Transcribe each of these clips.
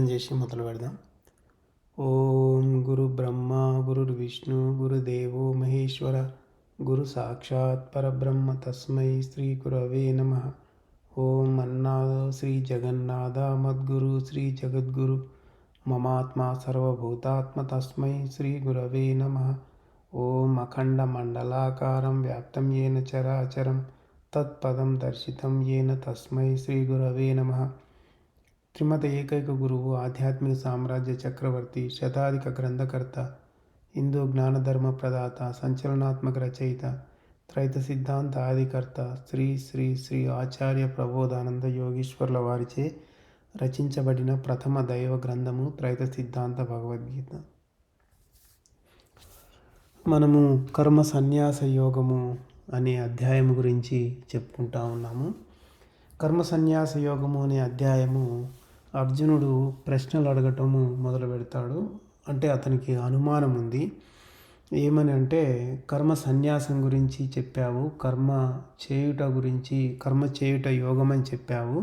చేసి మొదలు పెడదాం. ఓం గురు బ్రహ్మ గురుర్విష్ణు గురుదేవో మహేశ్వర గురు సాక్షాత్ పరబ్రహ్మ తస్మై శ్రీ గురవే నమః. ఓం అన్నాదో శ్రీ జగన్నాథ మద్గురు శ్రీ జగద్గురు మమాత్మా సర్వభూతాత్మ తస్మై శ్రీ గురవే నమః. ఓం అఖండ మండలాకారం వ్యాప్తం ఏన చరాచరం తత్పదం దర్శితం ఏన తస్మై శ్రీ గురవే నమః. శ్రీమత ఏకైక గురువు ఆధ్యాత్మిక సామ్రాజ్య చక్రవర్తి శతాధిక గ్రంథకర్త హిందూ జ్ఞానధర్మ ప్రదాత సంచలనాత్మక రచయిత త్రైత సిద్ధాంత ఆదికర్త శ్రీ శ్రీ శ్రీ ఆచార్య ప్రబోధానంద యోగీశ్వర్ల వారిచే రచించబడిన ప్రథమ దైవ గ్రంథము త్రైత సిద్ధాంత భగవద్గీత. మనము కర్మ సన్యాస యోగము అనే అధ్యాయం గురించి చెప్పుకుంటా ఉన్నాము. కర్మ సన్యాస యోగము అనే అధ్యాయము అర్జునుడు ప్రశ్నలు అడగటము మొదలు పెడతాడు. అంటే అతనికి అనుమానం ఉంది. ఏమని అంటే, కర్మ సన్యాసం గురించి చెప్పావు, కర్మ చేయుట యోగం అని చెప్పావు.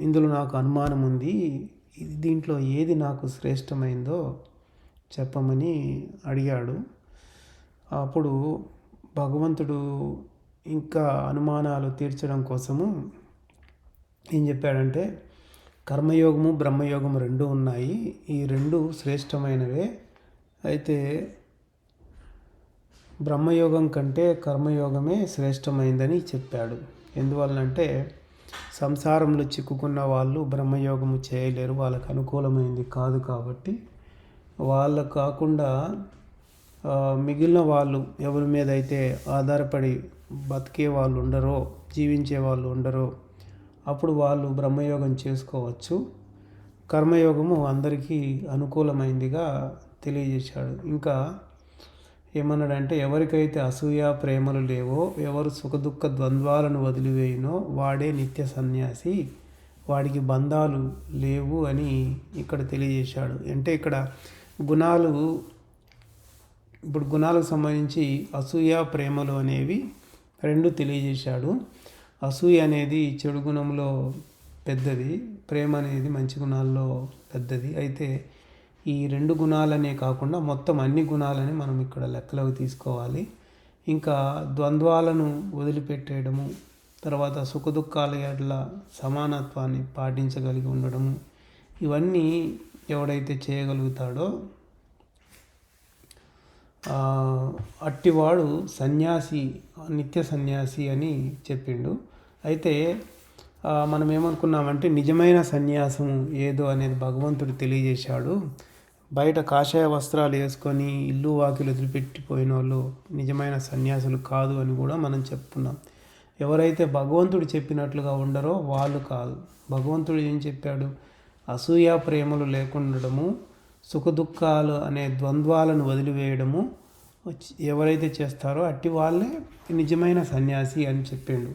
ఇందులో నాకు అనుమానం ఉంది, దీంట్లో ఏది నాకు శ్రేష్టమైందో చెప్పమని అడిగాడు. అప్పుడు భగవంతుడు ఇంకా అనుమానాలు తీర్చడం కోసము ఏం చెప్పాడంటే, కర్మయోగము బ్రహ్మయోగము రెండు ఉన్నాయి, ఈ రెండు శ్రేష్టమైనవే. అయితే బ్రహ్మయోగం కంటే కర్మయోగమే శ్రేష్టమైందని చెప్పాడు. ఎందువల్లంటే సంసారంలో చిక్కుకున్న వాళ్ళు బ్రహ్మయోగము చేయలేరు, వాళ్ళకు అనుకూలమైంది కాదు. కాబట్టి వాళ్ళకు కాకుండా మిగిలిన వాళ్ళు ఎవరి మీద అయితే ఆధారపడి బతికే వాళ్ళు ఉండరో, జీవించే వాళ్ళు ఉండరో, అప్పుడు వాళ్ళు బ్రహ్మయోగం చేసుకోవచ్చు. కర్మయోగము అందరికీ అనుకూలమైందిగా తెలియజేశాడు. ఇంకా ఏమన్నాడంటే, ఎవరికైతే అసూయ ప్రేమలు లేవో, ఎవరు సుఖదుఖ ద్వంద్వాలను వదిలివేయునో వాడే నిత్య సన్యాసి, వాడికి బంధాలు లేవు అని ఇక్కడ తెలియజేశాడు. అంటే ఇక్కడ గుణాలకు సంబంధించి అసూయ ప్రేమలు అనేవి రెండు తెలియజేశాడు. అసూయ అనేది చెడు గుణంలో పెద్దది, ప్రేమ అనేది మంచి గుణాల్లో పెద్దది. అయితే ఈ రెండు గుణాలనే కాకుండా మొత్తం అన్ని గుణాలని మనం ఇక్కడ లెక్కలోకి తీసుకోవాలి. ఇంకా ద్వంద్వాలను వదిలిపెట్టేయడము, తర్వాత సుఖదుఖాల ఎడల సమానత్వాన్ని పాటించగలిగి ఉండడము, ఇవన్నీ ఎవడైతే చేయగలుగుతాడో అట్టివాడు సన్యాసి, నిత్య సన్యాసి అని చెప్పిండు. అయితే మనం ఏమనుకున్నామంటే, నిజమైన సన్యాసం ఏదో అనేది భగవంతుడు తెలియజేశాడు. బయట కాషాయ వస్త్రాలు వేసుకొని ఇల్లు వాకిలు వదిలిపెట్టిపోయిన వాళ్ళు నిజమైన సన్యాసులు కాదు అని కూడా మనం చెప్పుకున్నాం. ఎవరైతే భగవంతుడు చెప్పినట్లుగా ఉండరో వాళ్ళు కాదు. భగవంతుడు ఏం చెప్పాడు? అసూయ ప్రేమలు లేకుండడము, సుఖదుఖాలు అనే ద్వంద్వాలను వదిలివేయడము ఎవరైతే చేస్తారో అట్టి వాళ్ళే నిజమైన సన్యాసి అని చెప్పిండు.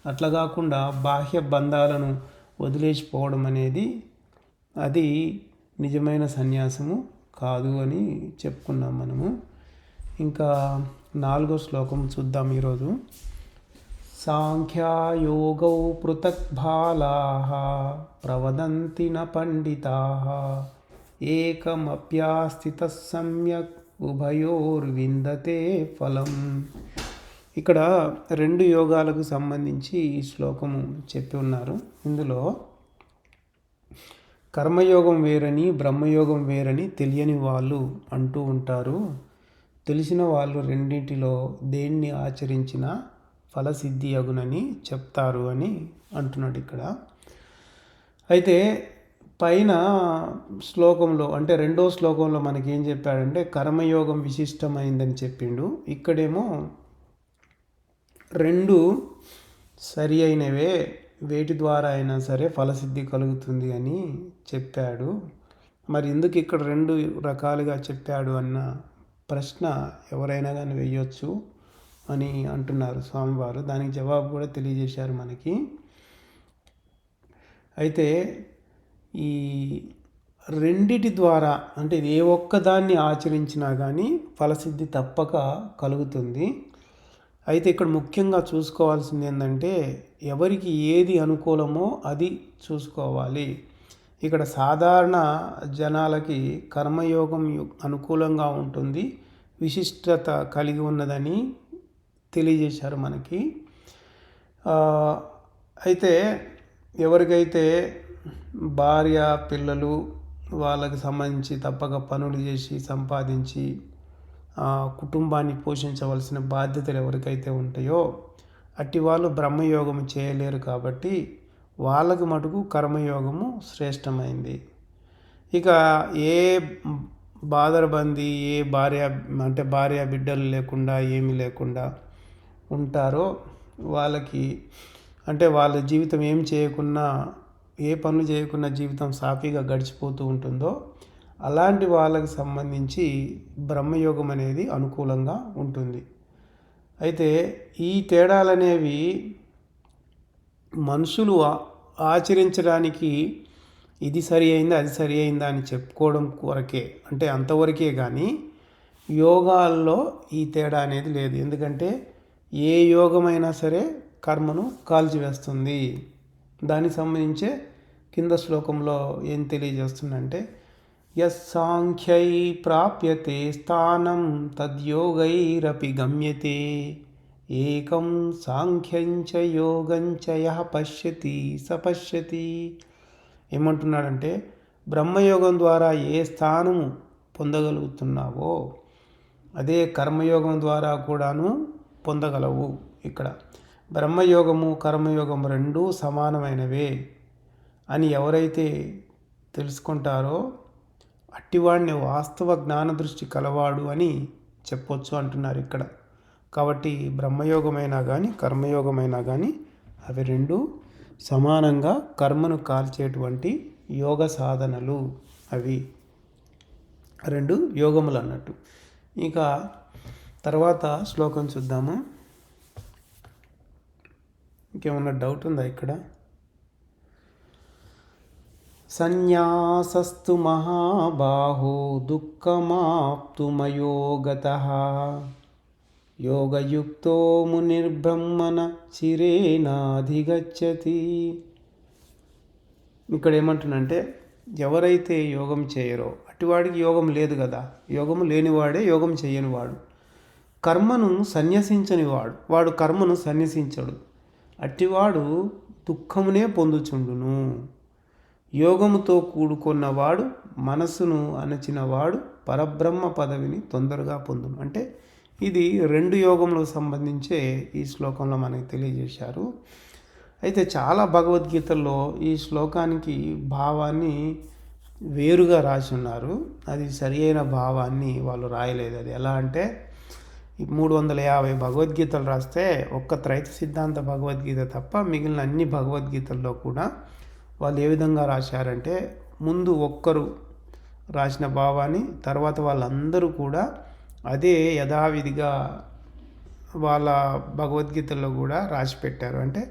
అట్లా కాకుండా బాహ్య బంధాలను వదిలేసిపోవడం అనేది అది నిజమైన సన్యాసము కాదు అని చెప్పుకున్నాం మనము. ఇంకా 4వ శ్లోకం చూద్దాం ఈరోజు. సాంఖ్యయోగౌ పృథక్ బాలాః ప్రవదంతి న పండితాః ఏకమప్యాస్థితః సమ్యక్ ఉభయోర్విందతే ఫలం. ఇక్కడ రెండు యోగాలకు సంబంధించి ఈ శ్లోకము చెప్పి ఉన్నారు. ఇందులో కర్మయోగం వేరని బ్రహ్మయోగం వేరని తెలియని వాళ్ళు అంటూ ఉంటారు. తెలిసిన వాళ్ళు రెండింటిలో దేన్ని ఆచరించినా ఫలసిద్ధి అగునని చెప్తారు అని అంటున్నాడు ఇక్కడ. అయితే పైన శ్లోకంలో, అంటే 2వ శ్లోకంలో మనకేం చెప్పాడంటే కర్మయోగం విశిష్టమైందని చెప్పిండు. ఇక్కడేమో రెండు సరి అయినవే, వేటి ద్వారా అయినా సరే ఫలసిద్ధి కలుగుతుంది అని చెప్పాడు. మరి ఎందుకు ఇక్కడ రెండు రకాలుగా చెప్పాడు అన్న ప్రశ్న ఎవరైనా కానీ వేయొచ్చు అని అంటున్నారు స్వామివారు. దానికి జవాబు కూడా తెలియజేశారు మనకి. అయితే ఈ రెండిటి ద్వారా, అంటే ఏ ఒక్కదాన్ని ఆచరించినా కానీ ఫలసిద్ధి తప్పక కలుగుతుంది. అయితే ఇక్కడ ముఖ్యంగా చూసుకోవాల్సింది ఏంటంటే, ఎవరికి ఏది అనుకూలమో అది చూసుకోవాలి. ఇక్కడ సాధారణ జనాలకి కర్మయోగం అనుకూలంగా ఉంటుంది, విశిష్టత కలిగి ఉన్నదని తెలియజేశారు మనకి. అయితే ఎవరికైతే భార్య పిల్లలు వాళ్ళకి సంబంధించి తప్పక పనులు చేసి సంపాదించి కుటుంబాన్ని పోషించవలసిన బాధ్యతలు ఎవరికైతే ఉంటాయో అట్టి వాళ్ళు బ్రహ్మయోగం చేయలేరు. కాబట్టి వాళ్ళకి మటుకు కర్మయోగము శ్రేష్టమైంది. ఇక ఏ బాదరబందీ ఏ భార్య బిడ్డలు లేకుండా ఏమీ లేకుండా ఉంటారో వాళ్ళకి, అంటే వాళ్ళ జీవితం ఏం చేయకున్నా ఏ పనులు చేయకున్నా జీవితం సాఫీగా గడిచిపోతూ ఉంటుందో అలాంటి వాళ్ళకి సంబంధించి బ్రహ్మయోగం అనేది అనుకూలంగా ఉంటుంది. అయితే ఈ తేడాలనేవి మనుషులు ఆచరించడానికి ఇది సరి అయిందా అది సరి అయిందా అని చెప్పుకోవడం కొరకే, అంటే అంతవరకే. కానీ యోగాల్లో ఈ తేడా అనేది లేదు. ఎందుకంటే ఏ యోగమైనా సరే కర్మను కాల్చివేస్తుంది. దానికి సంబంధించే కింద శ్లోకంలో ఏం తెలియజేస్తుందంటే, యస్సాంఖ్యై ప్రాప్యతే స్థానం తద్యోగైరపి గమ్యతే ఏకం సాంఖ్యంచ యోగంచ యః పశ్యతి స పశ్యతి. ఏమంటున్నాడంటే, బ్రహ్మయోగం ద్వారా ఏ స్థానము పొందగలుగుతున్నావో అదే కర్మయోగం ద్వారా కూడాను పొందగలవు. ఇక్కడ బ్రహ్మయోగము కర్మయోగం రెండూ సమానమైనవే అని ఎవరైతే తెలుసుకుంటారో అట్టివాడిని వాస్తవ జ్ఞాన దృష్టి కలవాడు అని చెప్పొచ్చు అంటున్నారు ఇక్కడ. కాబట్టి బ్రహ్మయోగమైనా కానీ కర్మయోగమైనా కానీ అవి రెండు సమానంగా కర్మను కాల్చేటువంటి యోగ సాధనలు. అవి రెండు యోగములు అన్నట్టు. ఇక తర్వాత శ్లోకం చూద్దాము. ఇంకేమన్నా డౌట్ ఉందా ఇక్కడ? సన్యాసస్తు మహాబాహో దుఃఖమాప్తుమయోగతః యోగయుక్తో మునిర్బ్రహ్మణ చిరేనాధిగచ్చతి. ఇక్కడ ఏమంటున్నంటే, ఎవరైతే యోగం చేయరో అటివాడికి యోగం లేదు కదా. యోగము లేనివాడే యోగం చేయనివాడు. కర్మను సన్యసించనివాడు వాడు కర్మను సన్యసించడు. అట్టివాడు దుఃఖమునే పొందుచుండును. యోగముతో కూడుకున్నవాడు మనస్సును అణచినవాడు పరబ్రహ్మ పదవిని తొందరగా పొందును. అంటే ఇది రెండు యోగములకు సంబంధించే ఈ శ్లోకంలో మనకి తెలియజేశారు. అయితే చాలా భగవద్గీతల్లో ఈ శ్లోకానికి భావాన్ని వేరుగా రాసి ఉన్నారు. అది సరి అయిన భావాన్ని వాళ్ళు రాయలేదు. అది ఎలా అంటే, 350 భగవద్గీతలు రాస్తే ఒక్క త్రైత సిద్ధాంత భగవద్గీత తప్ప మిగిలిన అన్ని భగవద్గీతల్లో కూడా వాళ్ళు ఏ విధంగా రాశారంటే, ముందు ఒక్కరు రాసిన భావాన్ని తర్వాత వాళ్ళందరూ కూడా అదే యథావిధిగా వాళ్ళ భగవద్గీతల్లో కూడా రాసి పెట్టారు. అంటే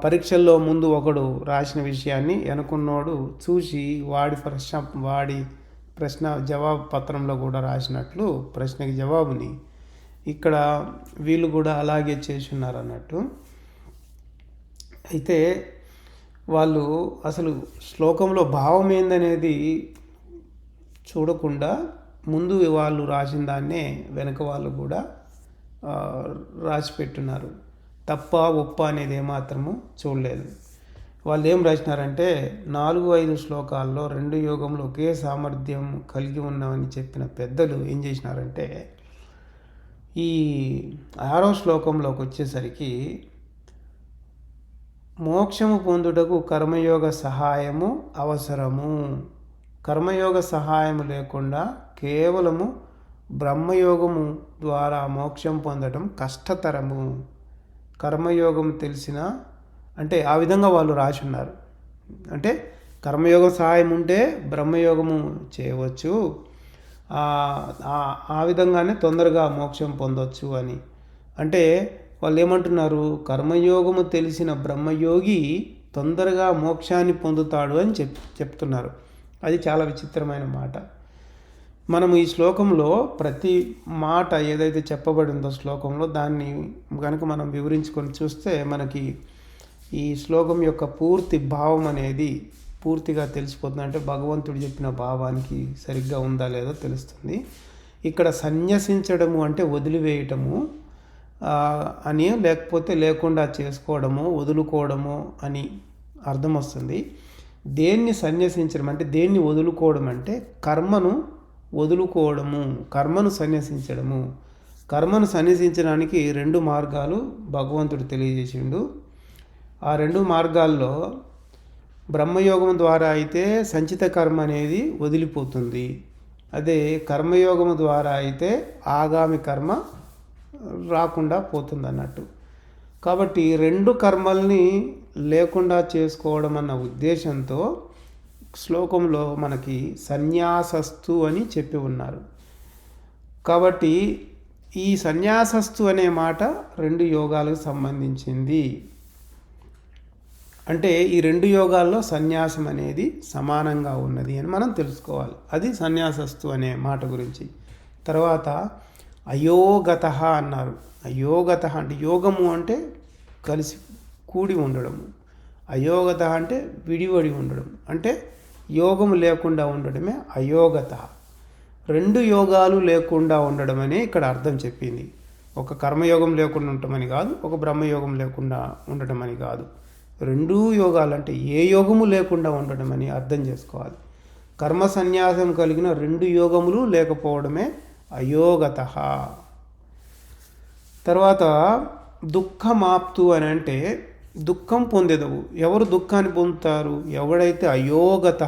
పరీక్షల్లో ముందు ఒకడు రాసిన విషయాన్ని వెనుకున్నోడు చూసి వాడి ప్రశ్న జవాబు పత్రంలో కూడా రాసినట్లు ప్రశ్నకి జవాబుని ఇక్కడ వీళ్ళు కూడా అలాగే చేసి ఉన్నారు అన్నట్టు. అయితే వాళ్ళు అసలు శ్లోకంలో భావం ఏందనేది చూడకుండా ముందు వాళ్ళు రాసిన దాన్నే వెనక వాళ్ళు కూడా రాసి పెట్టున్నారు. తప్ప ఒప్ప అనేది ఏమాత్రము చూడలేదు. వాళ్ళు ఏం రాసినారంటే, 4-5 శ్లోకాల్లో రెండు యోగంలో ఒకే సామర్థ్యం కలిగి ఉన్నామని చెప్పిన పెద్దలు ఏం చేసినారంటే, ఈ 6వ శ్లోకంలోకి వచ్చేసరికి మోక్షము పొందుటకు కర్మయోగ సహాయము అవసరము. కర్మయోగ సహాయం లేకుండా కేవలము బ్రహ్మయోగము ద్వారా మోక్షం పొందడం కష్టతరము. కర్మయోగం తెలిసిన అంటే ఆ విధంగా వాళ్ళు రాసి ఉన్నారు. అంటే కర్మయోగం సహాయం ఉంటే బ్రహ్మయోగము చేయవచ్చు, ఆ విధంగానే తొందరగా మోక్షం పొందవచ్చు అని. అంటే వాళ్ళు ఏమంటున్నారు, కర్మయోగము తెలిసిన బ్రహ్మయోగి తొందరగా మోక్షాన్ని పొందుతాడు అని చెప్తున్నారు. అది చాలా విచిత్రమైన మాట. మనం ఈ శ్లోకంలో ప్రతి మాట ఏదైతే చెప్పబడిందో శ్లోకంలో దాన్ని కనుక మనం వివరించుకొని చూస్తే మనకి ఈ శ్లోకం యొక్క పూర్తి భావం అనేది పూర్తిగా తెలిసిపోతుంది, అంటే భగవంతుడు చెప్పిన భావానికి సరిగ్గా ఉందా లేదో తెలుస్తుంది. ఇక్కడ సన్యసించడము అంటే వదిలివేయటము అని, లేకపోతే లేకుండా చేసుకోవడము, వదులుకోవడము అని అర్థం వస్తుంది. దేన్ని సన్యసించడం అంటే, దేన్ని వదులుకోవడం అంటే కర్మను వదులుకోవడము, కర్మను సన్యసించడము. కర్మను సన్యసించడానికి 2 మార్గాలు భగవంతుడు తెలియజేసిండు. ఆ 2 మార్గాల్లో బ్రహ్మయోగం ద్వారా అయితే సంచిత కర్మ అనేది వదిలిపోతుంది. అదే కర్మయోగము ద్వారా అయితే ఆగామి కర్మ రాకుండా పోతుంది అన్నట్టు. కాబట్టి 2 కర్మల్ని లేకుండా చేసుకోవడం అన్న ఉద్దేశంతో శ్లోకంలో మనకి సన్యాసస్తు అని చెప్పి ఉన్నారు. కాబట్టి ఈ సన్యాసస్తు అనే మాట 2 యోగాలకు సంబంధించింది. అంటే ఈ 2 యోగాల్లో సన్యాసం అనేది సమానంగా ఉన్నది అని మనం తెలుసుకోవాలి. అది సన్యాసస్తు అనే మాట గురించి. తర్వాత అయోగత అన్నారు. అయోగత అంటే యోగము అంటే కలిసి కూడి ఉండడము, అయోగత అంటే విడివడి ఉండడం, అంటే యోగము లేకుండా ఉండడమే అయోగత. 2 యోగాలు లేకుండా ఉండడం అనే ఇక్కడ అర్థం చెప్పింది. ఒక కర్మయోగం లేకుండా ఉండటమని కాదు, ఒక బ్రహ్మయోగం లేకుండా ఉండటం అని కాదు. 2 యోగాలు అంటే ఏ యోగము లేకుండా ఉండడం అని అర్థం చేసుకోవాలి. కర్మ సన్యాసం కలిగిన 2 యోగములు లేకపోవడమే అయోగత. తర్వాత దుఃఖమాప్తు అని అంటే దుఃఖం పొందేదవు. ఎవరు దుఃఖాన్ని పొందుతారు? ఎవడైతే అయోగత,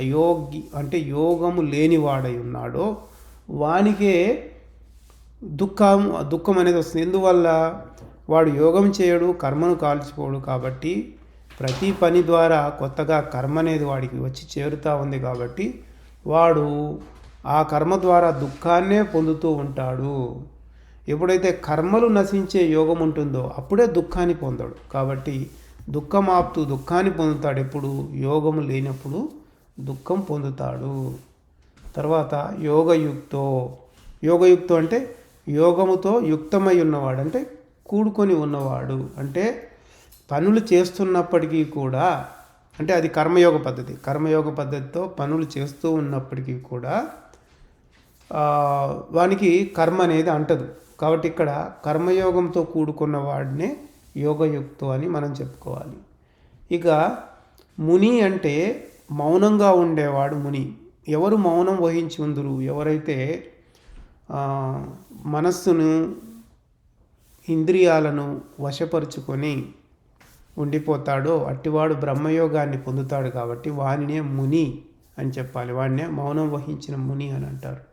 అయోగి అంటే యోగము లేనివాడై ఉన్నాడో వానికే దుఃఖం అనేది వస్తుంది. ఎందువల్ల? వాడు యోగం చేయడు, కర్మను కాల్చిపోడు. కాబట్టి ప్రతి పని ద్వారా కొత్తగా కర్మ అనేది వాడికి వచ్చి చేరుతూ ఉంది. కాబట్టి వాడు ఆ కర్మ ద్వారా దుఃఖాన్నే పొందుతూ ఉంటాడు. ఎప్పుడైతే కర్మలు నశించే యోగం ఉంటుందో అప్పుడే దుఃఖాన్ని పొందడు. కాబట్టి దుఃఖమాప్తు, దుఃఖాన్ని పొందుతాడు. ఎప్పుడు? యోగము లేనప్పుడు దుఃఖం పొందుతాడు. తర్వాత యోగయుక్తో అంటే యోగముతో యుక్తమై ఉన్నవాడు, అంటే కూడుకొని ఉన్నవాడు. అంటే పనులు చేస్తున్నప్పటికీ కూడా, అంటే అది కర్మయోగ పద్ధతి. కర్మయోగ పద్ధతితో పనులు చేస్తూ ఉన్నప్పటికీ కూడా వానికి కర్మ అనేది అంటదు. కాబట్టి ఇక్కడ కర్మయోగంతో కూడుకున్న వాడినే యోగయుక్తో అని మనం చెప్పుకోవాలి. ఇక ముని అంటే మౌనంగా ఉండేవాడు ముని. ఎవరు మౌనం వహించి ఉందరు? ఎవరైతే మనస్సును, ఇంద్రియాలను వశపరుచుకొని ఉండిపోతాడో అట్టివాడు బ్రహ్మయోగాన్ని పొందుతాడు. కాబట్టి వానినే ముని అని చెప్పాలి. వాడినే మౌనం వహించిన ముని అని అంటారు.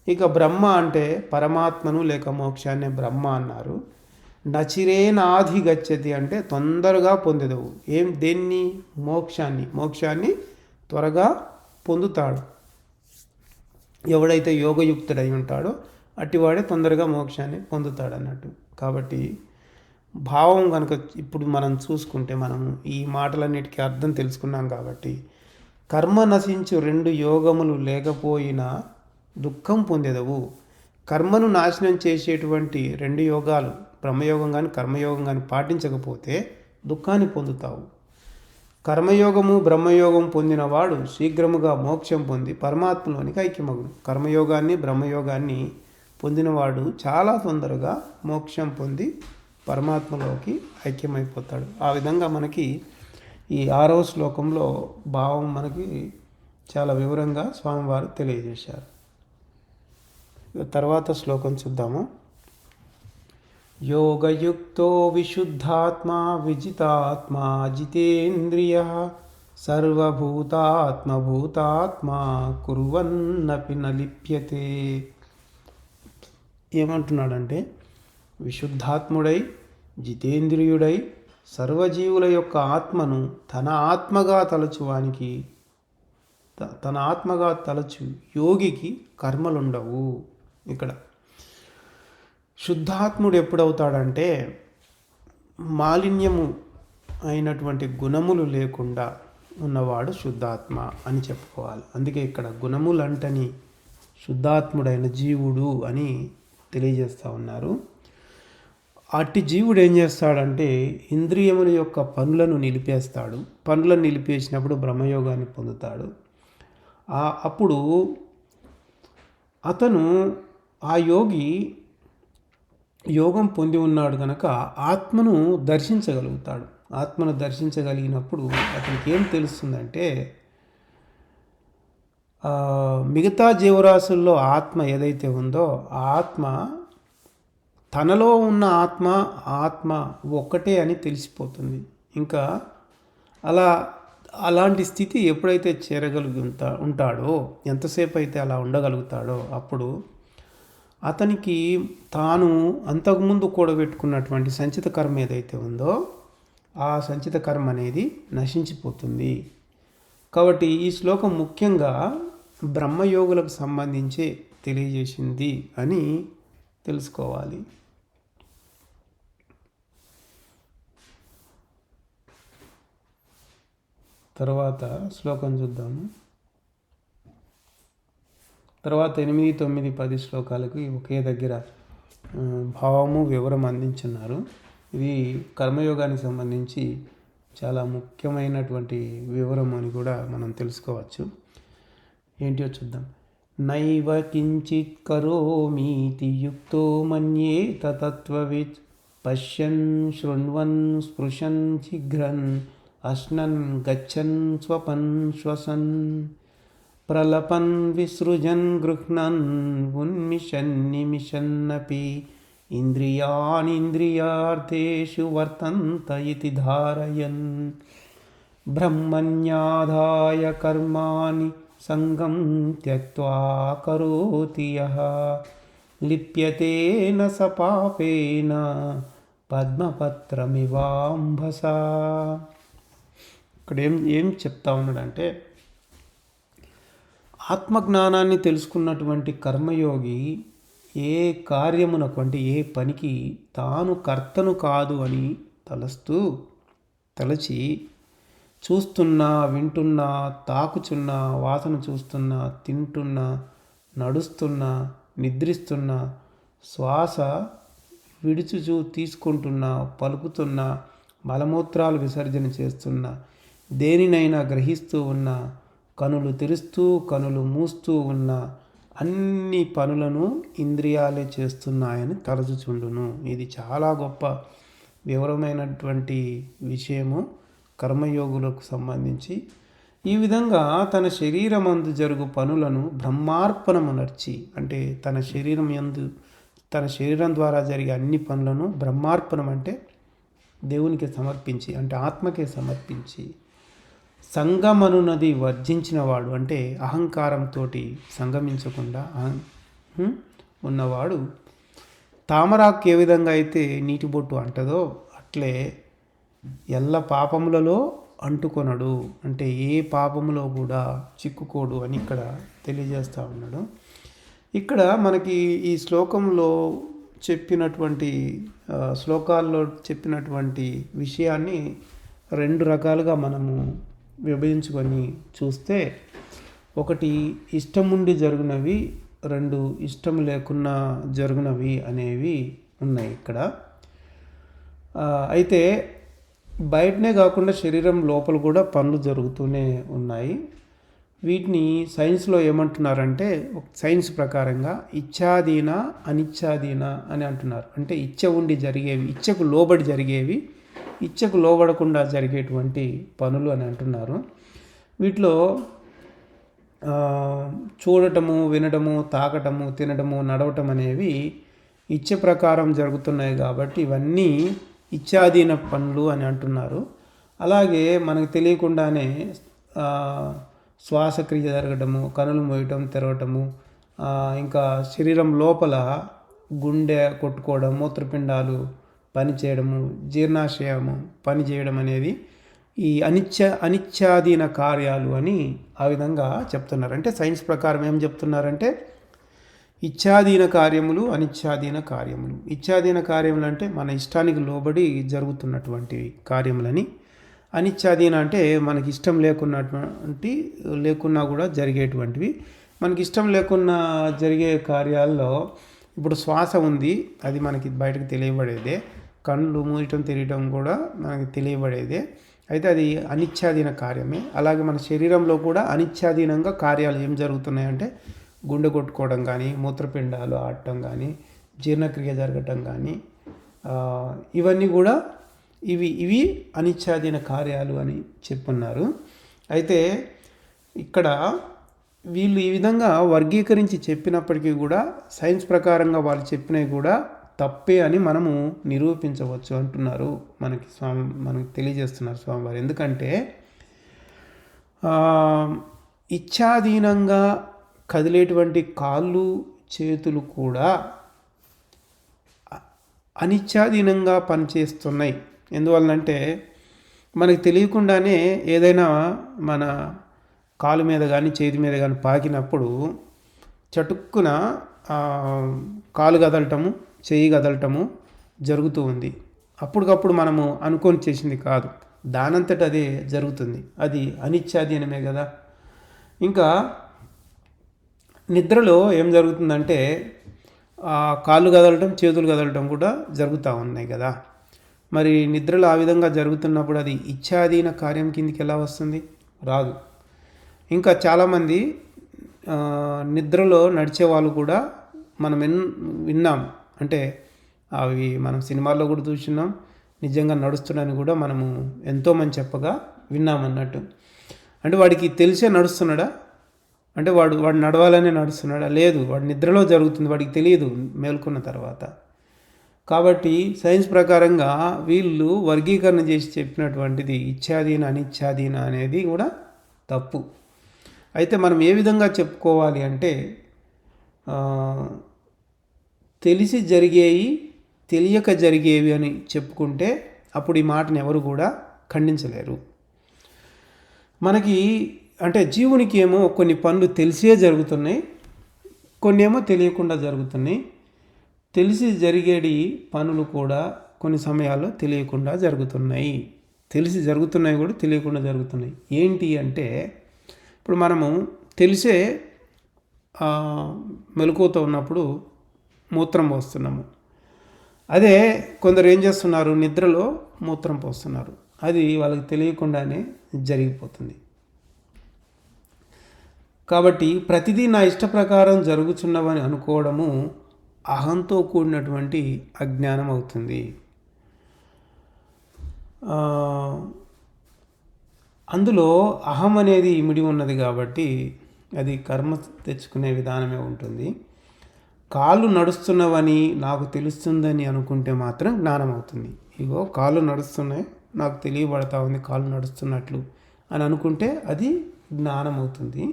ఇక బ్రహ్మ అంటే పరమాత్మను లేక మోక్షాన్ని బ్రహ్మ అన్నారు. నచిరేనాధి గచ్చతి అంటే తొందరగా పొందేదవు. దేన్ని? మోక్షాన్ని త్వరగా పొందుతాడు. ఎవడైతే యోగయుక్తుడై ఉంటాడో అట్టివాడే తొందరగా మోక్షాన్ని పొందుతాడు అన్నట్టు. కాబట్టి భావం కనుక ఇప్పుడు మనం చూసుకుంటే, మనం ఈ మాటలన్నిటికీ అర్థం తెలుసుకున్నాం. కాబట్టి కర్మ నశించు 2 యోగములు లేకపోయినా దుఃఖం పొందేదవు. కర్మను నాశనం చేసేటువంటి 2 యోగాలు, బ్రహ్మయోగం కానీ కర్మయోగం కానీ పాటించకపోతే దుఃఖాన్ని పొందుతావు. కర్మయోగము బ్రహ్మయోగం పొందినవాడు శీఘ్రముగా మోక్షం పొంది పరమాత్మలోనికి ఐక్యమగును. కర్మయోగాన్ని బ్రహ్మయోగాన్ని పొందినవాడు చాలా తొందరగా మోక్షం పొంది పరమాత్మలోకి ఐక్యమైపోతాడు. ఆ విధంగా మనకి ఈ 6వ శ్లోకంలో భావం మనకి చాలా వివరంగా స్వామివారు తెలియజేశారు. తర్వాత శ్లోకం చూద్దాము. యోగయుక్తో విశుద్ధాత్మా విజితాత్మా జితేంద్రియ సర్వభూతాత్మభూతాత్మా కుర్వన్నపి నలిప్యతే. ఏమంటున్నాడంటే, విశుద్ధాత్ముడై జితేంద్రియుడై సర్వజీవుల యొక్క ఆత్మను తన ఆత్మగా తలచు యోగికి కర్మలుండవు. ఇక్కడ శుద్ధాత్ముడు ఎప్పుడవుతాడంటే మాలిన్యము అయినటువంటి గుణములు లేకుండా ఉన్నవాడు శుద్ధాత్మ అని చెప్పుకోవాలి. అందుకే ఇక్కడ గుణములంటని శుద్ధాత్ముడైన జీవుడు అని తెలియజేస్తూ ఉన్నారు. అట్టి జీవుడు ఏం చేస్తాడంటే ఇంద్రియముల యొక్క పనులను నిలిపేస్తాడు. పనులను నిలిపేసినప్పుడు బ్రహ్మయోగాన్ని పొందుతాడు. అప్పుడు అతను ఆ యోగి యోగం పొంది ఉన్నాడు కనుక ఆత్మను దర్శించగలుగుతాడు. ఆత్మను దర్శించగలిగినప్పుడు అతనికి ఏం తెలుస్తుందంటే మిగతా జీవరాశుల్లో ఆత్మ ఏదైతే ఉందో ఆ ఆత్మ తనలో ఉన్న ఆత్మ ఒక్కటే అని తెలిసిపోతుంది. ఇంకా అలాంటి స్థితి ఎప్పుడైతే ఉంటాడో, ఎంతసేపు అయితే అలా ఉండగలుగుతాడో అప్పుడు అతనికి తాను అంతకుముందు కూడబెట్టుకున్నటువంటి సంచిత కర్మ ఏదైతే ఉందో ఆ సంచిత కర్మ అనేది నశించిపోతుంది. కాబట్టి ఈ శ్లోకం ముఖ్యంగా బ్రహ్మయోగులకు సంబంధించి తెలియజేసింది అని తెలుసుకోవాలి. తర్వాత శ్లోకం చూద్దాము. తర్వాత 8, 9, 10 శ్లోకాలకి ఒకే దగ్గర భావము వివరం అందించున్నారు. ఇది కర్మయోగానికి సంబంధించి చాలా ముఖ్యమైనటువంటి వివరం అని కూడా మనం తెలుసుకోవచ్చు. ఏంటో చూద్దాం. నైవ కించిత్ కరోమీతి యుక్తో మన్యేత తత్వవిత్ పశ్యన్ శృణ్వన్ స్పృశన్ శీఘ్రన్ అశ్నన్ గచ్చన్ స్వపన్ శ్వసన్ ప్రలపన్ విసృజన్ గృహ్ణన్ ఉన్మిషన్ నిమిషన్నపి ఇంద్రియాణీంద్రియార్థేషు వర్తంత ఇతి ధారయన్ బ్రహ్మణ్యాదాయ కర్మాణి సంగం త్యక్త్వా కరోతి యః లిప్యతే న స పాపేన పద్మపత్రమివాంభసా. ఇక్కడ ఏం చెప్తా ఉన్నాడంటే ఆత్మజ్ఞానాన్ని తెలుసుకున్నటువంటి కర్మయోగి ఏ కార్యమునకు అంటే ఏ పనికి తాను కర్తను కాదు అని తలచి చూస్తున్నా, వింటున్నా, తాకుచున్నా, వాసన చూస్తున్నా, తింటున్నా, నడుస్తున్నా, నిద్రిస్తున్నా, శ్వాస తీసుకుంటున్నా, పలుకుతున్నా, మలమూత్రాలు విసర్జన చేస్తున్నా, దేనినైనా గ్రహిస్తూ ఉన్నా, కనులు తెరుస్తూ కనులు మూస్తూ ఉన్న అన్ని పనులను ఇంద్రియాలే చేస్తున్నాయని తలచుచుండును. ఇది చాలా గొప్ప వివరమైనటువంటి విషయము కర్మయోగులకు సంబంధించి. ఈ విధంగా తన శరీరమందు జరుగు పనులను బ్రహ్మార్పణమునర్చి, అంటే తన శరీరం ద్వారా జరిగే అన్ని పనులను బ్రహ్మార్పణం అంటే దేవునికి సమర్పించి, అంటే ఆత్మకే సమర్పించి, సంగమనున్నది వర్జించినవాడు అంటే అహంకారంతో సంగమించకుండా ఉన్నవాడు తామరాకు ఏ విధంగా అయితే నీటి బొట్టు అంటదో అట్లే ఎల్ల పాపములలో అంటుకొనడు, అంటే ఏ పాపములో కూడా చిక్కుకోడు అని ఇక్కడ తెలియజేస్తూ ఉన్నాడు. ఇక్కడ మనకి ఈ శ్లోకంలో శ్లోకాల్లో చెప్పినటువంటి విషయాన్ని 2 రకాలుగా మనము విభజించుకొని చూస్తే, ఒకటి ఇష్టముండి జరుగునవి, 2 ఇష్టం లేకున్నా జరుగునవి అనేవి ఉన్నాయి ఇక్కడ. అయితే బయటనే కాకుండా శరీరం లోపల కూడా పనులు జరుగుతూనే ఉన్నాయి. వీటిని సైన్స్లో ఏమంటున్నారంటే, సైన్స్ ప్రకారంగా ఇచ్ఛాధీన అనిచ్ఛాధీన అని అంటున్నారు. అంటే ఇచ్ఛ ఉండి జరిగేవి, ఇచ్ఛకు లోబడి జరిగేవి, ఇచ్ఛకు లోబడకుండా జరిగేటువంటి పనులు అని అంటున్నారు. వీటిలో చూడటము, వినడము, తాకటము, తినడము, నడవటం అనేవి ఇచ్ఛ ప్రకారం జరుగుతున్నాయి కాబట్టి ఇవన్నీ ఇచ్ఛాధీన పనులు అని అంటున్నారు. అలాగే మనకు తెలియకుండానే శ్వాసక్రియ జరగటము, కనులు మోయటం, తెరవటము, ఇంకా శరీరం లోపల గుండె కొట్టుకోవడం, మూత్రపిండాలు పనిచేయడము, జీర్ణాశయము పనిచేయడం అనేది ఈ అనిచ్ఛాధీన కార్యాలు అని ఆ విధంగా చెప్తున్నారు. అంటే సైన్స్ ప్రకారం ఏం చెప్తున్నారంటే ఇచ్ఛాధీన కార్యములు, అనిచ్ఛాధీన కార్యములు. ఇచ్ఛాధీన కార్యములు అంటే మన ఇష్టానికి లోబడి జరుగుతున్నటువంటి కార్యములని, అనిచ్ఛాధీన అంటే మనకి ఇష్టం లేకున్నా కూడా జరిగేటువంటివి. మనకి ఇష్టం లేకున్నా జరిగే కార్యాల్లో ఇప్పుడు శ్వాస ఉంది, అది మనకి బయటకు తెలియబడేదే. కళ్ళు మూయటం తెరియటం కూడా మనకి తెలియబడేదే. అయితే అది అనిచ్ఛాదీన కార్యమే. అలాగే మన శరీరంలో కూడా అనిచ్ఛాదీనంగా కార్యాలు ఏం జరుగుతున్నాయంటే గుండె కొట్టుకోవడం కానీ, మూత్రపిండాలు ఆడటం కానీ, జీర్ణక్రియ జరగటం కానీ, ఇవన్నీ కూడా ఇవి అనిచ్ఛాదీన కార్యాలు అని చెప్పున్నారు. అయితే ఇక్కడ వీళ్ళు ఈ విధంగా వర్గీకరించి చెప్పినప్పటికీ కూడా సైన్స్ ప్రకారంగా వాళ్ళు చెప్పినవి కూడా తప్పే అని మనము నిరూపించవచ్చు అంటున్నారు మనకి తెలియజేస్తున్నారు స్వామివారు. ఎందుకంటే ఇచ్ఛాధీనంగా కదిలేటువంటి కాళ్ళు చేతులు కూడా అనిచ్ఛాధీనంగా పనిచేస్తున్నాయి. ఎందువలనంటే మనకి తెలియకుండానే ఏదైనా మన కాలు మీద కానీ చేతి మీద కానీ పాకినప్పుడు చటుక్కున కాలు కదలటము, చెయ్యి కదలటము జరుగుతూ ఉంది. అప్పటికప్పుడు మనము అనుకొని చేసింది కాదు, దానంతట అదే జరుగుతుంది. అది అనిచ్ఛాధీనమే కదా. ఇంకా నిద్రలో ఏం జరుగుతుందంటే కాళ్ళు కదలటం, చేతులు కదలటం కూడా జరుగుతూ ఉన్నాయి కదా. మరి నిద్రలో ఆ విధంగా జరుగుతున్నప్పుడు అది ఇచ్ఛాధీన కార్యం కిందికి ఎలా వస్తుంది? రాదు. ఇంకా చాలామంది నిద్రలో నడిచే వాళ్ళు కూడా మనం విన్నాం. అంటే అవి మనం సినిమాల్లో కూడా చూస్తున్నాం, నిజంగా నడుస్తున్నాడని కూడా మనము ఎంతోమంది చెప్పగా విన్నామన్నట్టు. అంటే వాడికి తెలిసే నడుస్తున్నాడా? అంటే వాడు నడవాలనే నడుస్తున్నాడా? లేదు, వాడి నిద్రలో జరుగుతుంది, వాడికి తెలియదు మేల్కొన్న తర్వాత. కాబట్టి సైన్స్ ప్రకారంగా వీళ్ళు వర్గీకరణ చేసి చెప్పినటువంటిది ఇచ్ఛాధీన అనిచ్ఛాధీన అనేది కూడా తప్పు. అయితే మనం ఏ విధంగా చెప్పుకోవాలి అంటే తెలిసి జరిగేవి, తెలియక జరిగేవి అని చెప్పుకుంటే అప్పుడు ఈ మాటను ఎవరు కూడా ఖండించలేరు. మనకి అంటే జీవునికి ఏమో కొన్ని పనులు తెలిసే జరుగుతున్నాయి, కొన్ని ఏమో తెలియకుండా జరుగుతున్నాయి. తెలిసి జరిగేటి పనులు కూడా కొన్ని సమయాల్లో తెలియకుండా జరుగుతున్నాయి, తెలిసి జరుగుతున్నాయి కూడా తెలియకుండా జరుగుతున్నాయి. ఏంటి అంటే ఇప్పుడు మనము తెలిసే మెలకువతో ఉన్నప్పుడు మూత్రం పోస్తున్నాము. అదే కొందరు ఏం చేస్తున్నారు, నిద్రలో మూత్రం పోస్తున్నారు. అది వాళ్ళకి తెలియకుండానే జరిగిపోతుంది. కాబట్టి ప్రతిదీ నా ఇష్ట ప్రకారం జరుగుతున్నవని అనుకోవడము అహంతో కూడినటువంటి అజ్ఞానం అవుతుంది. అందులో అహం అనేది ఇమిడి ఉన్నది కాబట్టి అది కర్మ తెచ్చుకునే విధానమే ఉంటుంది. కాళ్ళు నడుస్తున్నవని నాకు తెలుస్తుందని అనుకుంటే మాత్రం జ్ఞానం అవుతుంది. ఇగో కాళ్ళు నడుస్తున్నాయి, నాకు తెలియబడతా ఉంది కాళ్ళు నడుస్తున్నట్లు అని అనుకుంటే అది జ్ఞానం అవుతుంది.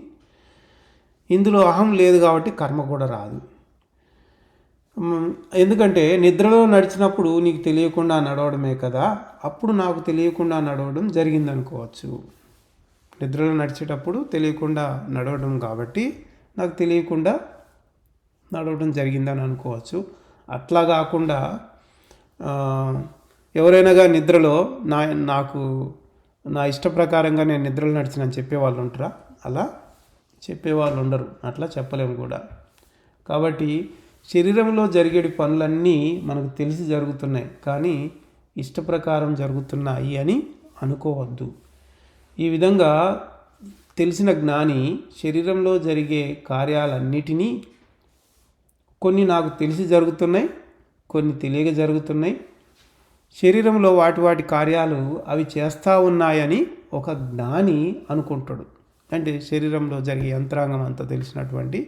ఇందులో అహం లేదు కాబట్టి కర్మ కూడా రాదు. ఎందుకంటే నిద్రలో నడిచినప్పుడు నీకు తెలియకుండా నడవడమే కదా, అప్పుడు నాకు తెలియకుండా నడవడం జరిగిందనుకోవచ్చు. నిద్రలో నడిచేటప్పుడు తెలియకుండా నడవడం కాబట్టి నాకు తెలియకుండా నడవడం జరిగిందని అనుకోవచ్చు. అట్లా కాకుండా ఎవరైనాగా నిద్రలో నాకు నా ఇష్ట ప్రకారంగా నేను నిద్రలో నడిచినని చెప్పేవాళ్ళు ఉంటారా? అలా చెప్పేవాళ్ళు ఉండరు, అట్లా చెప్పలేము కూడా. కాబట్టి శరీరంలో జరిగే పనులన్నీ మనకు తెలిసి జరుగుతున్నాయి, కానీ ఇష్ట ప్రకారం జరుగుతున్నాయి అని అనుకోవద్దు. ఈ విధంగా తెలిసిన జ్ఞాని శరీరంలో జరిగే కార్యాలన్నిటినీ కొన్ని నాకు తెలిసి జరుగుతున్నాయి, కొన్ని తెలియక జరుగుతున్నాయి, శరీరంలో వాటి కార్యాలు అవి చేస్తూ ఉన్నాయని ఒక జ్ఞాని అనుకుంటాడు. అంటే శరీరంలో జరిగే యంత్రాంగం అంతా తెలిసినటువంటి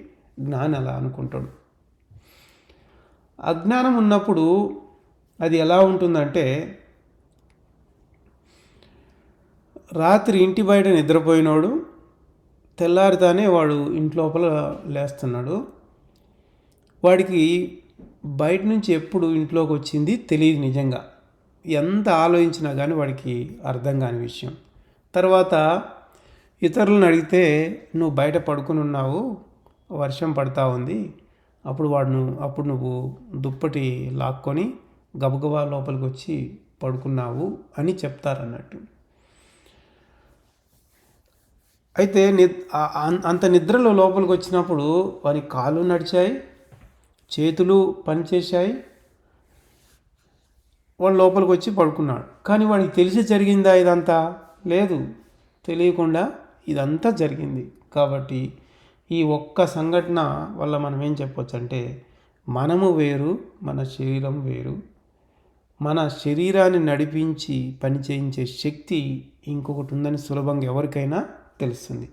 జ్ఞాని అలా అనుకుంటాడు. అజ్ఞానం ఉన్నప్పుడు అది ఎలా ఉంటుందంటే రాత్రి ఇంటి బయట నిద్రపోయినోడు తెల్లారితానే వాడు ఇంట్లోపల లేస్తున్నాడు. వాడికి బయట నుంచి ఎప్పుడు ఇంట్లోకి వచ్చింది తెలియదు. నిజంగా ఎంత ఆలోచించినా కానీ వాడికి అర్థం కాని విషయం. తర్వాత ఇతరులను అడిగితే నువ్వు బయట పడుకుని ఉన్నావు, వర్షం పడతా ఉంది, అప్పుడు నువ్వు దుప్పటి లాక్కొని గబగబా లోపలికి వచ్చి పడుకున్నావు అని చెప్తారన్నట్టు. అయితే అంత నిద్రలో లోపలికి వచ్చినప్పుడు వారి కాళ్ళు నడిచాయి, చేతులు పనిచేశాయి, వాడు లోపలికి వచ్చి పడుకున్నాడు. కానీ వాడికి తెలిసి జరిగిందా ఇదంతా? లేదు, తెలియకుండా ఇదంతా జరిగింది. కాబట్టి ఈ ఒక్క సంఘటన వల్ల మనం ఏం చెప్పొచ్చు అంటే, మనము వేరు, మన శరీరం వేరు. మన శరీరాన్ని నడిపించి పని చేయించే శక్తి ఇంకొకటి ఉందని సులభంగా ఎవరికైనా తెలుస్తుంది.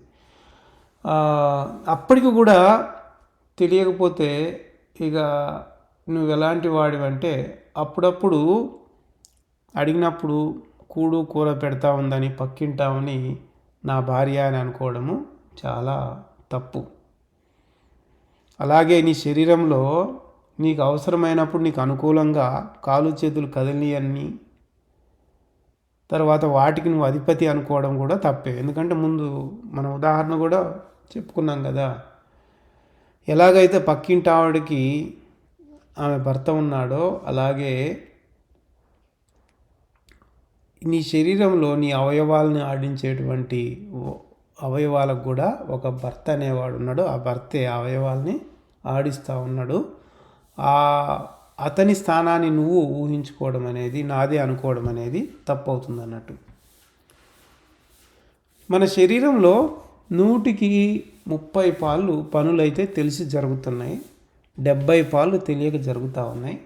అప్పటికి కూడా తెలియకపోతే ఇక నువ్వు ఎలాంటి వాడివంటే, అప్పుడప్పుడు అడిగినప్పుడు కూడు కూర పెడతా ఉందని పక్కింటామని నా భార్య అని అనుకోవడము చాలా తప్పు. అలాగే నీ శరీరంలో నీకు అవసరమైనప్పుడు నీకు అనుకూలంగా కాలు చేతులు కదిలియని తర్వాత వాటికి నువ్వు అధిపతి అనుకోవడం కూడా తప్పే. ఎందుకంటే ముందు మన ఉదాహరణ కూడా చెప్పుకున్నాం కదా, ఎలాగైతే పక్కింటి ఆవిడకి ఆమె భర్త ఉన్నాడో అలాగే నీ శరీరంలో నీ అవయవాలను ఆడించేటువంటి అవయవాలకు కూడా ఒక భర్త అనేవాడు ఉన్నాడు. ఆ భర్తే అవయవాల్ని ఆడిస్తూ ఉన్నాడు. అతని స్థానాన్ని నువ్వు ఊహించుకోవడం అనేది, నాదే అనుకోవడం అనేది తప్పు అవుతుంది అన్నట్టు. మన శరీరంలో 130 పాళ్ళు పనులైతే తెలిసి జరుగుతున్నాయి, 70 పాళ్ళు తెలియక జరుగుతూ ఉన్నాయి.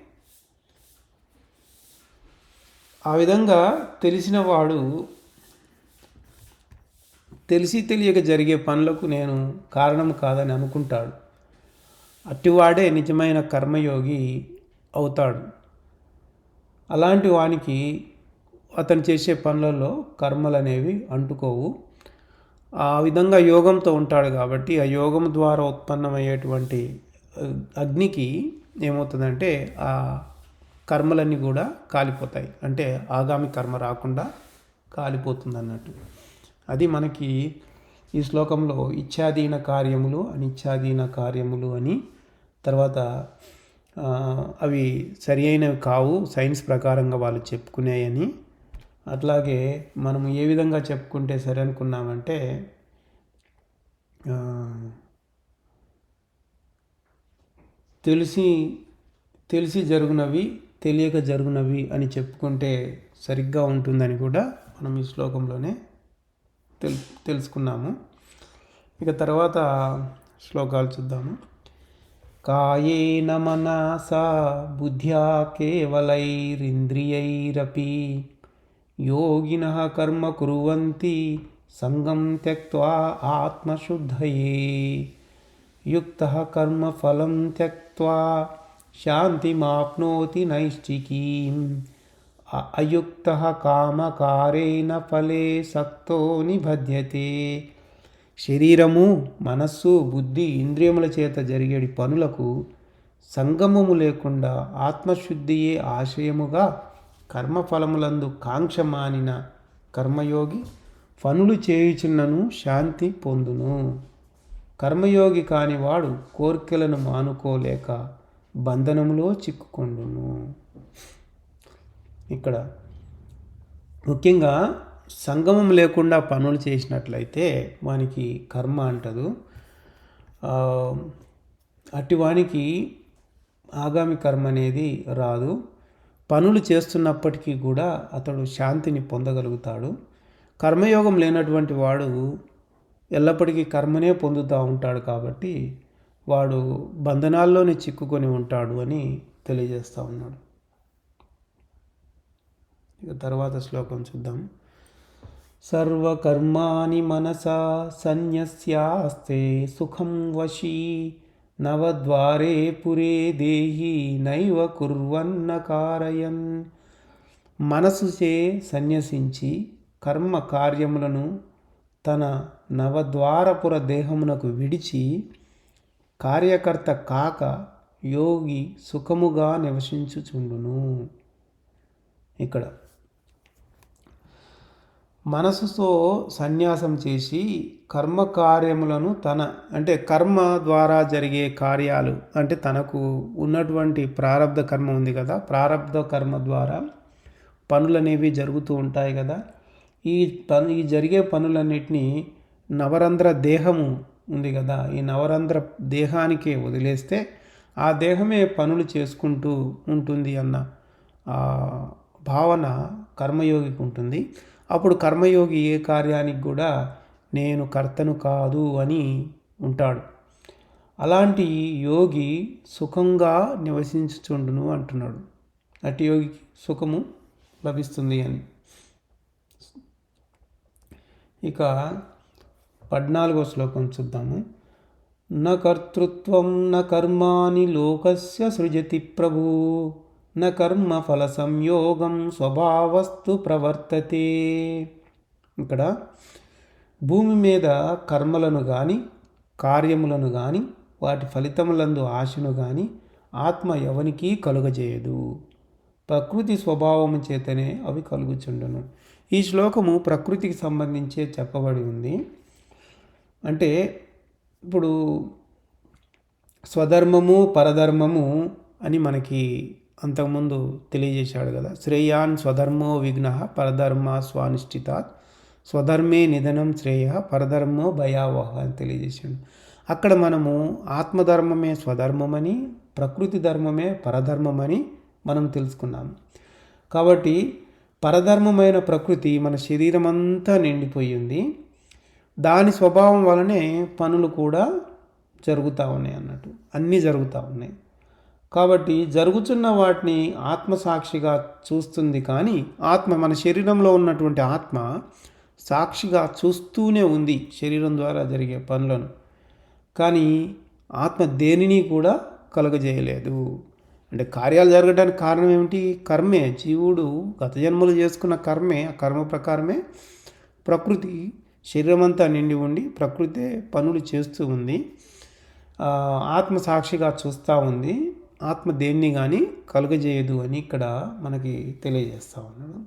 ఆ విధంగా తెలిసిన వాడు తెలిసి తెలియక జరిగే పనులకు నేను కారణం కాదని అనుకుంటాడు. అట్టివాడే నిజమైన కర్మయోగి అవుతాడు. అలాంటి వానికి అతను చేసే పనులలో కర్మలు అనేవి అంటుకోవు. ఆ విధంగా యోగంతో ఉంటాడు కాబట్టి ఆ యోగం ద్వారా ఉత్పన్నమయ్యేటువంటి అగ్నికి ఏమవుతుందంటే ఆ కర్మలన్నీ కూడా కాలిపోతాయి. అంటే ఆగామి కర్మ రాకుండా కాలిపోతుంది అన్నట్టు. అది మనకి ఈ శ్లోకంలో ఇచ్ఛాధీన కార్యములు, అనిచ్ఛాధీన కార్యములు అని, తర్వాత అవి సరి అయినవి కావు సైన్స్ ప్రకారంగా వాళ్ళు చెప్పుకునేయని, అట్లాగే మనం ఏ విధంగా చెప్పుకుంటే సరే అనుకున్నామంటే తెలిసి జరుగునవి తెలియక జరుగునవి అని చెప్పుకుంటే సరిగ్గా ఉంటుందని కూడా మనం ఈ శ్లోకంలోనే తెలుసుకున్నాము. ఇక తర్వాత శ్లోకాలు చూద్దాము. కాయేన మనసా బుద్ధ్యా కేవలైరింద్రియైరపి యోగినః కర్మ కుర్వంతి సంగం త్యక్త్వా ఆత్మశుద్ధయే యుక్తః కర్మ ఫలం త్యక్త్వా శాంతిమాప్నోతి నైష్ఠికీం అయుక్తః కామకారేణ ఫలే సక్తో నిబధ్యతే. శరీరము, మనస్సు, బుద్ధి, ఇంద్రియముల చేత జరిగేడి పనులకు సంగమము లేకుండా ఆత్మశుద్ధియే ఆశయముగా కర్మఫలములందు కాంక్ష మానిన కర్మయోగి పనులు చేయుచున్నను శాంతి పొందును. కర్మయోగి కానివాడు కోర్కెలను మానుకోలేక బంధనములో చిక్కుకొండును. ఇక్కడ ముఖ్యంగా సంగమం లేకుండా పనులు చేసినట్లయితే వానికి కర్మ అంటదు. అట్టి వానికి ఆగామి కర్మ అనేది రాదు. పనులు చేస్తున్నప్పటికీ కూడా అతడు శాంతిని పొందగలుగుతాడు. కర్మయోగం లేనటువంటి వాడు ఎల్లప్పటికీ కర్మనే పొందుతూ ఉంటాడు కాబట్టి వాడు బంధనాల్లోనే చిక్కుకొని ఉంటాడు అని తెలియజేస్తూ ఉన్నాడు. ఇక తర్వాత శ్లోకం చూద్దాం. సర్వకర్మాణి మనసా సన్యస్యాస్తే సుఖం వశీ నవద్వారే పురే దేహి నైవ కుర్వన్న కారయన్. మనసుచే సన్యసించి కర్మ కార్యములను తన నవద్వారపుర దేహమునకు విడిచి కార్యకర్త కాక యోగి సుఖముగా నివసించుచుండును. ఇక్కడ మనసుతో సన్యాసం చేసి కర్మకార్యములను అంటే కర్మ ద్వారా జరిగే కార్యాలు, అంటే తనకు ఉన్నటువంటి ప్రారబ్ధ కర్మ ఉంది కదా, ప్రారబ్ధ కర్మ ద్వారా పనులు అనేవి జరుగుతూ ఉంటాయి కదా. ఈ జరిగే పనులన్నిటినీ నవరంధ్ర దేహము ఉంది కదా, ఈ నవరంధ్ర దేహానికే వదిలేస్తే ఆ దేహమే పనులు చేసుకుంటూ ఉంటుంది అన్న భావన కర్మయోగికి ఉంటుంది. అప్పుడు కర్మయోగి ఏ కార్యానికి కూడా నేను కర్తను కాదు అని ఉంటాడు. అలాంటి యోగి సుఖంగా నివసించుచుండును అంటున్నాడు. అటు యోగికి సుఖము లభిస్తుంది అని. ఇక 14వ శ్లోకం చూద్దాము. న కర్తృత్వం న కర్మాణి లోకస్య సృజతి ప్రభు న కర్మ ఫల సంయోగం స్వభావస్తు ప్రవర్తతే. ఇక్కడ భూమి మీద కర్మలను కానీ కార్యములను కానీ వాటి ఫలితములందు ఆశను కానీ ఆత్మ ఎవనికి కలుగజేయదు. ప్రకృతి స్వభావము చేతనే అవి కలుగుచుండును. ఈ శ్లోకము ప్రకృతికి సంబంధించే చెప్పబడి ఉంది. అంటే ఇప్పుడు స్వధర్మము పరధర్మము అని మనకి అంతకుముందు తెలియజేశాడు కదా. శ్రేయాన్ స్వధర్మో విఘ్న పరధర్మ స్వానిష్ఠితాత్ స్వధర్మే నిధనం శ్రేయ పరధర్మో భయావహ అని తెలియజేశాడు. అక్కడ మనము ఆత్మధర్మమే స్వధర్మమని ప్రకృతి ధర్మమే పరధర్మమని మనం తెలుసుకున్నాము. కాబట్టి పరధర్మమైన ప్రకృతి మన శరీరం అంతా నిండిపోయింది. దాని స్వభావం వలనే పనులు కూడా జరుగుతూ ఉన్నాయి అన్నట్టు, అన్నీ జరుగుతూ ఉన్నాయి. కాబట్టి జరుగుతున్న వాటిని ఆత్మసాక్షిగా చూస్తుంది. కానీ ఆత్మ మన శరీరంలో ఉన్నటువంటి ఆత్మ సాక్షిగా చూస్తూనే ఉంది శరీరం ద్వారా జరిగే పనులను. కానీ ఆత్మ దేనిని కూడా కలుగజేయలేదు. అంటే కార్యాలు జరగడానికి కారణం ఏమిటి? కర్మే. జీవుడు గత జన్మలు చేసుకున్న కర్మే. ఆ కర్మ ప్రకారమే ప్రకృతి శరీరం అంతా నిండి ఉండి ప్రకృతే పనులు చేస్తూ ఉంది. ఆత్మ సాక్షిగా చూస్తూ ఉంది. ఆత్మ దేన్ని కానీ కలుగజేయదు అని ఇక్కడ మనకి తెలియజేస్తూ ఉన్నాడు.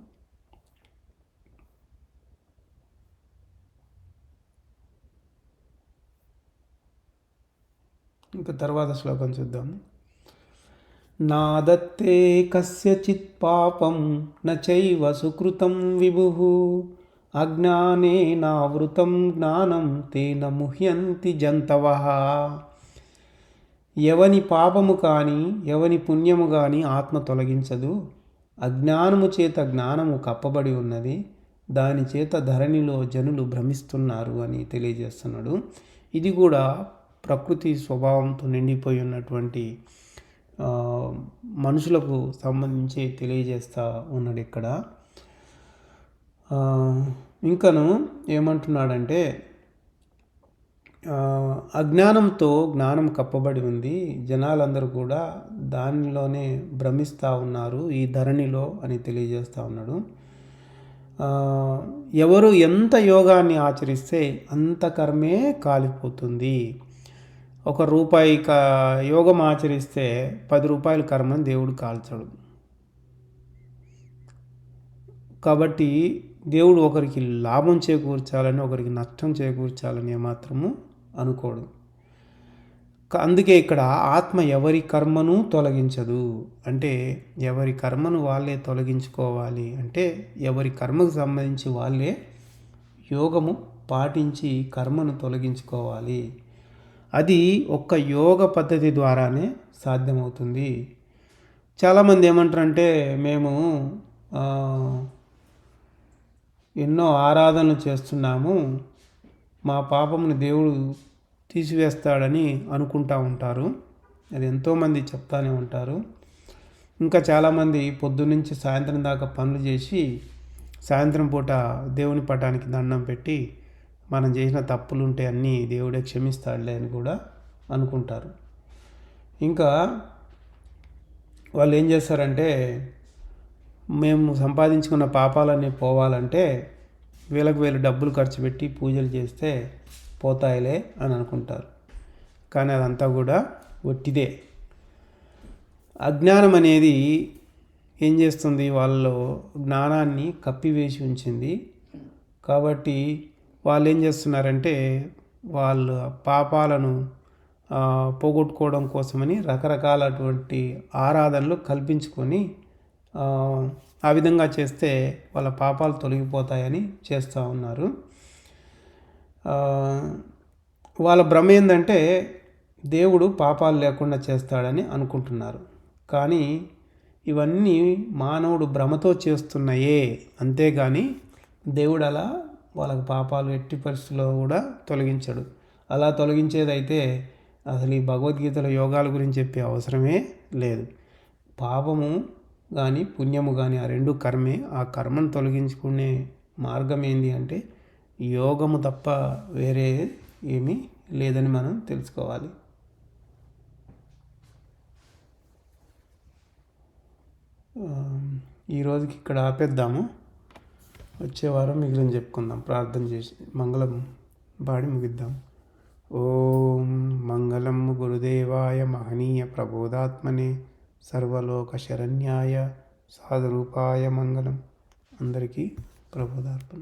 ఇంకా తర్వాత శ్లోకం చూద్దాం. నాదత్తే కస్యచిత్ పాపం నచైవ సుకృతం విభుః అజ్ఞానేనావృతం జ్ఞానం తేన ముహ్యంతి జంతవః. ఎవని పాపము కానీ ఎవని పుణ్యము కానీ ఆత్మ తొలగించదు. అజ్ఞానము చేత జ్ఞానము కప్పబడి ఉన్నది. దాని చేత ధరణిలో జనులు భ్రమిస్తున్నారు అని తెలియజేస్తున్నాడు. ఇది కూడా ప్రకృతి స్వభావంతో నిండిపోయి ఉన్నటువంటి మనుషులకు సంబంధించి తెలియజేస్తూ ఉన్నాడు ఇక్కడ. ఇంకను ఏమంటున్నాడంటే అజ్ఞానంతో జ్ఞానం కప్పబడి ఉంది. జనాలందరూ కూడా దానిలోనే భ్రమిస్తూ ఉన్నారు ఈ ధరణిలో అని తెలియజేస్తూ ఉన్నాడు. ఎవరు ఎంత యోగాన్ని ఆచరిస్తే అంత కర్మే కాలిపోతుంది. ₹1 యోగం ఆచరిస్తే 10 రూపాయల కర్మను దేవుడు కాల్చడు. కాబట్టి దేవుడు ఒకరికి లాభం చేకూర్చాలని ఒకరికి నష్టం చేకూర్చాలని ఏమాత్రము అనుకోడు. అందుకే ఇక్కడ ఆత్మ ఎవరి కర్మను తొలగించదు. అంటే ఎవరి కర్మను వాళ్ళే తొలగించుకోవాలి. అంటే ఎవరి కర్మకు సంబంధించి వాళ్ళే యోగము పాటించి కర్మను తొలగించుకోవాలి. అది ఒక్క యోగ పద్ధతి ద్వారానే సాధ్యమవుతుంది. చాలామంది ఏమంటారంటే మేము ఎన్నో ఆరాధనలు చేస్తున్నాము, మా పాపమును దేవుడు తీసివేస్తాడని అనుకుంటూ ఉంటారు. అది ఎంతోమంది చెప్తానే ఉంటారు. ఇంకా చాలామంది పొద్దున్నుంచి సాయంత్రం దాకా పనులు చేసి సాయంత్రం పూట దేవుని పటానికి దండం పెట్టి మనం చేసిన తప్పులుంటే అన్నీ దేవుడే క్షమిస్తాడులే అని కూడా అనుకుంటారు. ఇంకా వాళ్ళు ఏం చేస్తారంటే మేము సంపాదించుకున్న పాపాలన్నీ పోవాలంటే వేలకు డబ్బులు ఖర్చు పెట్టి పూజలు చేస్తే పోతాయిలే అని అనుకుంటారు. కానీ అదంతా కూడా ఒట్టిదే. అజ్ఞానం అనేది ఏం చేస్తుంది? వాళ్ళలో జ్ఞానాన్ని కప్పివేసి ఉంచింది. కాబట్టి వాళ్ళు ఏం చేస్తున్నారంటే వాళ్ళ పాపాలను పోగొట్టుకోవడం కోసమని రకరకాలటువంటి ఆరాధనలు కల్పించుకొని ఆ విధంగా చేస్తే వాళ్ళ పాపాలు తొలగిపోతాయని చేస్తూ ఉన్నారు. వాళ్ళ భ్రమ ఏంటంటే దేవుడు పాపాలు లేకుండా చేస్తాడని అనుకుంటున్నారు. కానీ ఇవన్నీ మానవుడు భ్రమతో చేస్తున్నాయే, అంతేగాని దేవుడు అలా వాళ్ళకి పాపాలు ఎట్టి పరిస్థితుల్లో కూడా తొలగించడు. అలా తొలగించేదైతే అసలు ఈ భగవద్గీతలో యోగాల గురించి చెప్పే అవసరమే లేదు. పాపము కానీ పుణ్యము కానీ ఆ రెండు కర్మే. ఆ కర్మను తొలగించుకునే మార్గం ఏంటి అంటే యోగము తప్ప వేరే ఏమీ లేదని మనం తెలుసుకోవాలి. ఈ రోజుకి ఇక్కడ ఆపేద్దాము. వచ్చే వారం మిగిలిన చెప్పుకుందాం. ప్రార్థన చేసి మంగళం పాడి ముగిద్దాం. ఓం మంగళం గురుదేవాయ మహనీయ ప్రబోధాత్మనే సర్వలోక శరణ్యాయ సాధురూపాయ మంగళం. అందరికీ ప్రబోధార్పణ.